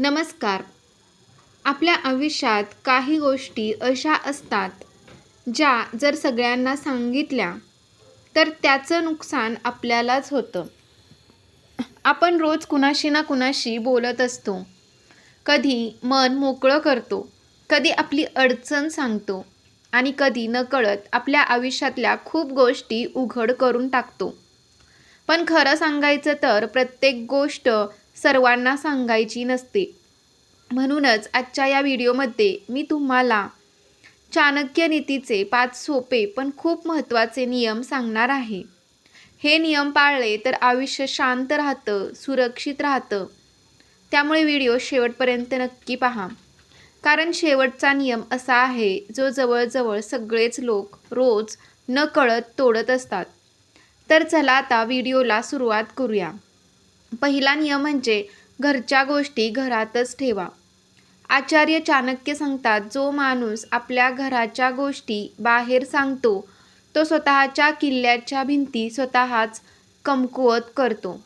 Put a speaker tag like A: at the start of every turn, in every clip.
A: नमस्कार. आपल्या आयुष्यात काही गोष्टी अशा असतात ज्या जर सगळ्यांना सांगितल्या तर त्याचं नुकसान आपल्यालाच होतं. आपण रोज कुणाशी ना कुणाशी बोलत असतो. कधी मन मोकळं करतो, कधी आपली अडचण सांगतो आणि कधी नकळत आपल्या आयुष्यातल्या खूप गोष्टी उघड करून टाकतो. पण खरं सांगायचं तर प्रत्येक गोष्ट सर्वांना सांगायची नसते. म्हणूनच आजच्या या व्हिडिओमध्ये मी तुम्हाला चाणक्य नीतीचे 5 सोपे पण खूप महत्त्वाचे नियम सांगणार आहे. हे नियम पाळले तर आयुष्य शांत राहतं, सुरक्षित राहतं. त्यामुळे व्हिडिओ शेवटपर्यंत नक्की पहा. कारण शेवटचा नियम असा आहे जो जवळजवळ सगळेच लोक रोज नकळत तोडत असतात. तर चला आता व्हिडिओला सुरुवात करूया. पहिला नियम म्हणजे घरच्या गोष्टी घरातच ठेवा. आचार्य चाणक्य सांगतात, जो माणूस आपल्या घराच्या गोष्टी बाहेर सांगतो तो स्वतःच्या किल्ल्याच्या भिंती स्वतःच कमकुवत करतो.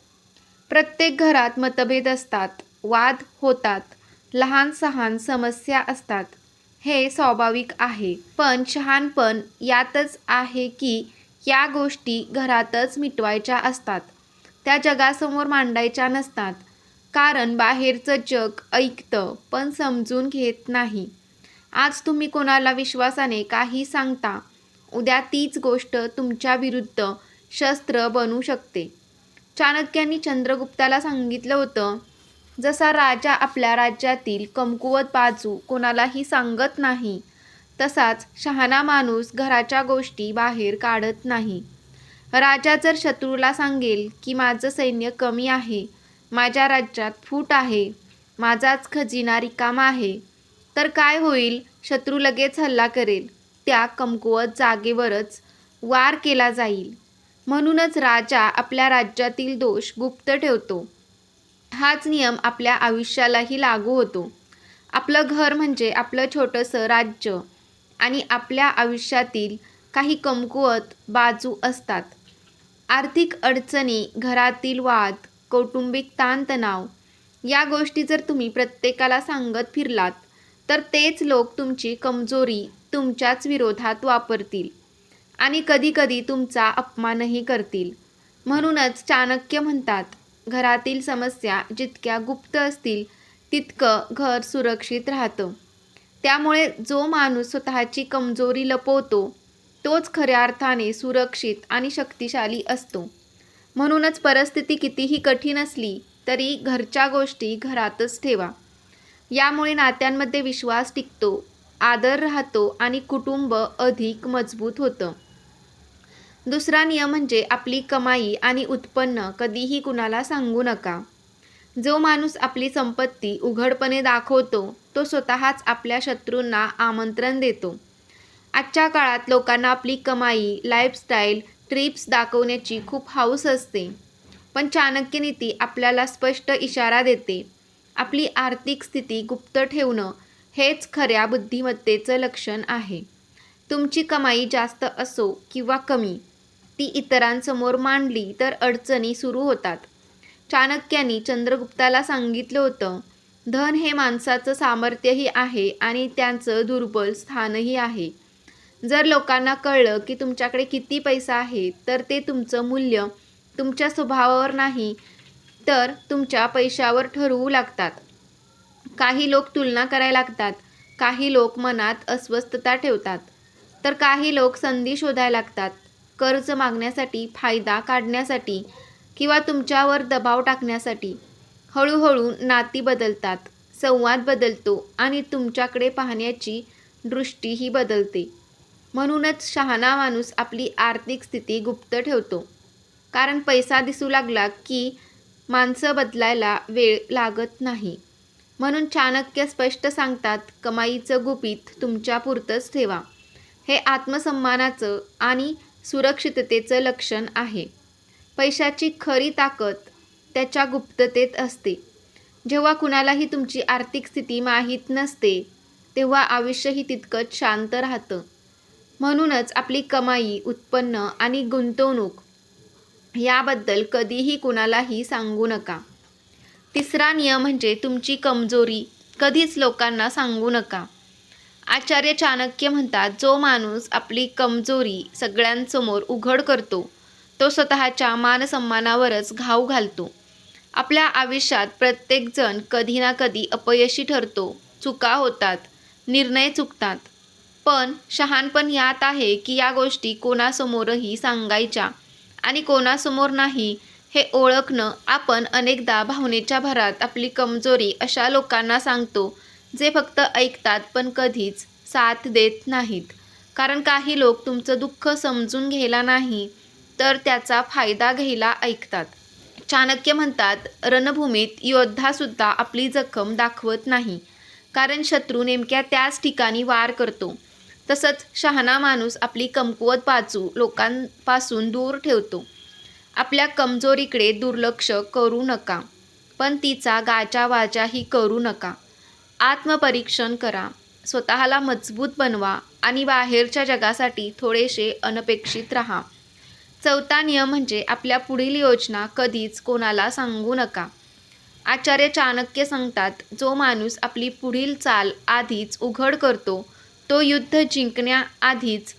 A: प्रत्येक घरात मतभेद असतात, वाद होतात, लहान सहान समस्या असतात. हे स्वाभाविक आहे. पण शहाणपण यातच आहे की या गोष्टी घरातच मिटवायच्या असतात. त्या जगासमोर मांडायच्या नसतात. कारण बाहेरचं जग ऐकतं पण समजून घेत नाही. आज तुम्ही कोणाला विश्वासाने काही सांगता, उद्या तीच गोष्ट तुमच्या विरुद्ध शस्त्र बनू शकते. चाणक्यांनी चंद्रगुप्ताला सांगितलं होतं, जसा राजा आपल्या राज्यातील कमकुवत बाजू कोणालाही सांगत नाही, तसाच शहाणा माणूस घराच्या गोष्टी बाहेर काढत नाही. राजा जर शत्रूला सांगेल की माझं सैन्य कमी आहे, माझ्या राज्यात फूट आहे, माझाच खजिना रिकामा आहे, तर काय होईल? शत्रू लगेच हल्ला करेल. त्या कमकुवत जागेवरच वार केला जाईल. म्हणूनच राजा आपल्या राज्यातील दोष गुप्त ठेवतो. हाच नियम आपल्या आयुष्यालाही लागू होतो. आपलं घर म्हणजे आपलं छोटंसं राज्य आणि आपल्या आयुष्यातील काही कमकुवत बाजू असतात. आर्थिक अडचणी, घरातील वाद, कौटुंबिक ताणतणाव या गोष्टी जर तुम्ही प्रत्येकाला सांगत फिरलात तर तेच लोक तुमची कमजोरी तुमच्याच विरोधात वापरतील आणि कधीकधी तुमचा अपमानही करतील. म्हणूनच चाणक्य म्हणतात, घरातील समस्या जितक्या गुप्त असतील तितकं घर सुरक्षित राहतं. त्यामुळे जो माणूस स्वतःची कमजोरी लपवतो तोच खऱ्या अर्थाने सुरक्षित आणि शक्तिशाली असतो. म्हणूनच परिस्थिती कितीही कठीण असली तरी घरच्या गोष्टी घरातच ठेवा. यामुळे नात्यांमध्ये विश्वास टिकतो, आदर राहतो आणि कुटुंब अधिक मजबूत होतं. दुसरा नियम म्हणजे आपली कमाई आणि उत्पन्न कधीही कुणाला सांगू नका. जो माणूस आपली संपत्ती उघडपणे दाखवतो तो स्वतःच आपल्या शत्रूंना आमंत्रण देतो. आजच्या काळात लोकांना आपली कमाई, लाईफस्टाईल, ट्रिप्स दाखवण्याची खूप हौस असते. पण चाणक्य नीती आपल्याला स्पष्ट इशारा देते, आपली आर्थिक स्थिती गुप्त ठेवणं हेच खऱ्या बुद्धिमत्तेचं लक्षण आहे. तुमची कमाई जास्त असो किंवा कमी, ती इतरांसमोर मांडली तर अडचणी सुरू होतात. चाणक्यांनी चंद्रगुप्ताला सांगितलं होतं, धन हे माणसाचं सामर्थ्यही आहे आणि त्यांचं दुर्बल स्थानही आहे. जर लोकांना कळलं की तुमच्याकडे किती पैसा आहे तर ते तुमचं मूल्य तुमच्या स्वभावावर नाही तर तुमच्या पैशावर ठरवू लागतात. काही लोक तुलना करायला लागतात, काही लोक मनात अस्वस्थता ठेवतात, तर काही लोक संधी शोधायला लागतात, कर्ज मागण्यासाठी, फायदा काढण्यासाठी किंवा तुमच्यावर दबाव टाकण्यासाठी. हळूहळू नाती बदलतात, संवाद बदलतो आणि तुमच्याकडे पाहण्याची दृष्टीही बदलते. म्हणूनच शहाणा माणूस आपली आर्थिक स्थिती गुप्त ठेवतो. कारण पैसा दिसू लागला की माणसं बदलायला वेळ लागत नाही. म्हणून चाणक्य स्पष्ट सांगतात, कमाईचं गुपित तुमच्यापुरतंच ठेवा. हे आत्मसन्मानाचं आणि सुरक्षिततेचं लक्षण आहे. पैशाची खरी ताकद त्याच्या गुप्ततेत असते. जेव्हा कुणालाही तुमची आर्थिक स्थिती माहीत नसते तेव्हा आयुष्यही तितकंच शांत राहतं. म्हणूनच आपली कमाई, उत्पन्न आणि गुंतवणूक याबद्दल कधीही कुणालाही सांगू नका. तिसरा नियम म्हणजे तुमची कमजोरी कधीच लोकांना सांगू नका. आचार्य चाणक्य म्हणतात, जो माणूस आपली कमजोरी सगळ्यांसमोर उघड करतो तो स्वतःच्या मानसन्मानावरच घाव घालतो. आपल्या आयुष्यात प्रत्येकजण कधी ना कधी अपयशी ठरतो, चुका होतात, निर्णय चुकतात. पण शहाणपण यात आहे की या गोष्टी कोणासमोरही सांगायच्या आणि कोणासमोर नाही हे ओळखणं. आपण अनेकदा भावनेच्या भरात आपली कमजोरी अशा लोकांना सांगतो जे फक्त ऐकतात पण कधीच साथ देत नाहीत. कारण काही लोक तुमचं दुःख समजून घ्यायला नाही तर त्याचा फायदा घ्यायला ऐकतात. चाणक्य म्हणतात, रणभूमीत योद्धासुद्धा आपली जखम दाखवत नाही, कारण शत्रू नेमक्या त्याच ठिकाणी वार करतो. तसंच शहाणा माणूस आपली कमकुवत बाजू लोकांपासून दूर ठेवतो. आपल्या कमजोरीकडे दुर्लक्ष करू नका, पण तिचा गाजावाजाही करू नका. आत्मपरीक्षण करा, स्वतःला मजबूत बनवा आणि बाहेरच्या जगासाठी थोडेसे अनपेक्षित राहा. चौथा नियम म्हणजे आपल्या पुढील योजना कधीच कोणाला सांगू नका. आचार्य चाणक्य सांगतात, जो माणूस आपली पुढील चाल आधीच उघड करतो तो युद्ध जिंकण्याआधीच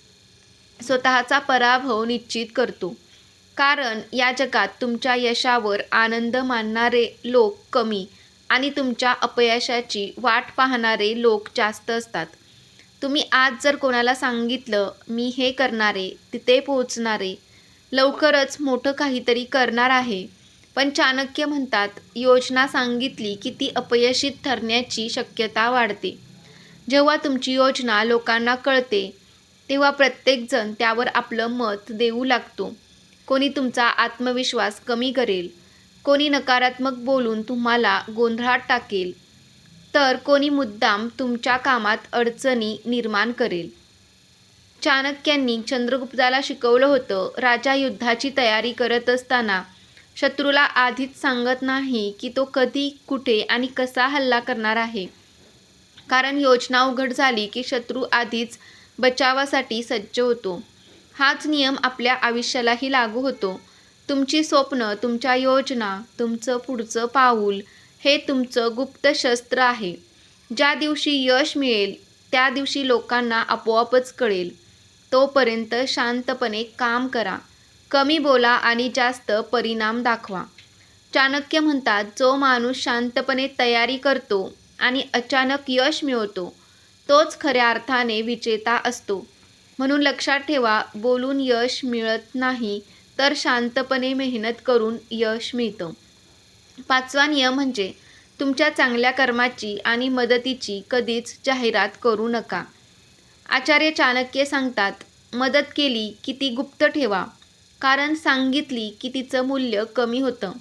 A: स्वतःचा पराभव निश्चित करतो. कारण या जगात तुमच्या यशावर आनंद मानणारे लोक कमी आणि तुमच्या अपयशाची वाट पाहणारे लोक जास्त असतात. तुम्ही आज जर कोणाला सांगितलं, मी हे करणारे, तिथे पोहोचणारे, लवकरच मोठं काहीतरी करणार आहे, पण चाणक्य म्हणतात, योजना सांगितली की ती अपयशी ठरण्याची शक्यता वाढते. जेव्हा तुमची योजना लोकांना कळते तेव्हा प्रत्येकजण त्यावर आपलं मत देऊ लागतो. कोणी तुमचा आत्मविश्वास कमी करेल, कोणी नकारात्मक बोलून तुम्हाला गोंधळात टाकेल, तर कोणी मुद्दाम तुमच्या कामात अडचणी निर्माण करेल. चाणक्यांनी चंद्रगुप्ताला शिकवलं होतं, राजा युद्धाची तयारी करत असताना शत्रूला आधीच सांगत नाही की तो कधी, कुठे आणि कसा हल्ला करणार आहे. कारण योजना उघड झाली की शत्रू आधीच बचावासाठी सज्ज होतो. हाच नियम आपल्या आयुष्यालाही लागू होतो. तुमची स्वप्न, तुमच्या योजना, तुमचं पुढचं पाऊल हे तुमचं गुप्त शस्त्र आहे. ज्या दिवशी यश मिळेल त्या दिवशी लोकांना आपोआपच कळेल. तोपर्यंत शांतपणे काम करा, कमी बोला आणि जास्त परिणाम दाखवा. चाणक्य म्हणतात, जो माणूस शांतपणे तयारी करतो आणि अचानक यश मिळवतो तोच खऱ्या अर्थाने विजेता असतो. म्हणून लक्षात ठेवा, बोलून यश मिळत नाही तर शांतपणे मेहनत करून यश मिळतं. पाचवा नियम म्हणजे तुमच्या चांगल्या कर्माची आणि मदतीची कधीच जाहिरात करू नका. आचार्य चाणक्य सांगतात, मदत केली की ती गुप्त ठेवा, कारण सांगितली की तिचं मूल्य कमी होतं.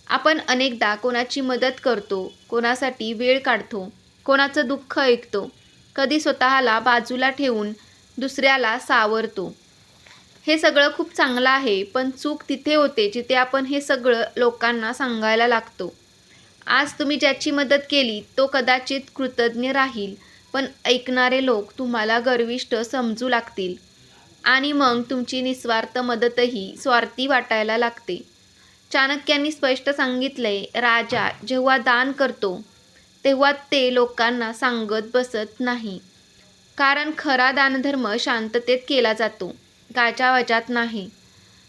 A: आपण अनेकदा कोणाची मदत करतो, कोणासाठी वेळ काढतो, कोणाचं दुःख ऐकतो, कधी स्वतःला बाजूला ठेवून दुसऱ्याला सावरतो. हे सगळं खूप चांगलं आहे, पण चूक तिथे होते जिथे आपण हे सगळं लोकांना सांगायला लागतो. आज तुम्ही ज्याची मदत केली तो कदाचित कृतज्ञ राहील, पण ऐकणारे लोक तुम्हाला गर्विष्ठ समजू लागतील आणि मग तुमची निस्वार्थ मदतही स्वार्थी वाटायला लागते. चाणक्यांनी स्पष्ट सांगितलंय, राजा जेव्हा दान करतो तेव्हा ते लोकांना सांगत बसत नाही. कारण खरा दानधर्म शांततेत केला जातो, गाजावाजात नाही.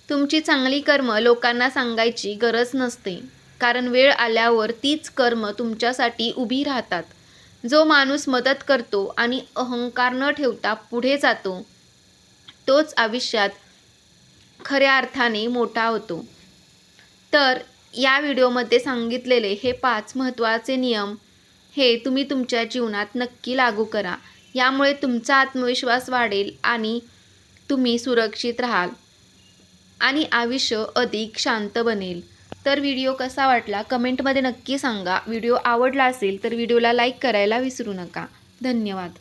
A: तुमची चांगली कर्म लोकांना सांगायची गरज नसते, कारण वेळ आल्यावर तीच कर्म तुमच्यासाठी उभी राहतात. जो माणूस मदत करतो आणि अहंकार न ठेवता पुढे जातो तोच आयुष्यात खऱ्या अर्थाने मोठा होतो. तर या व्हिडिओमध्ये सांगितलेले हे 5 महत्त्वाचे नियम हे तुम्ही तुमच्या जीवनात नक्की लागू करा. यामुळे तुमचा आत्मविश्वास वाढेल आणि तुम्ही सुरक्षित राहाल आणि आयुष्य अधिक शांत बनेल. तर व्हिडिओ कसा वाटला कमेंटमध्ये नक्की सांगा. व्हिडिओ आवडला असेल तर व्हिडिओला लाईक करायला विसरू नका. धन्यवाद.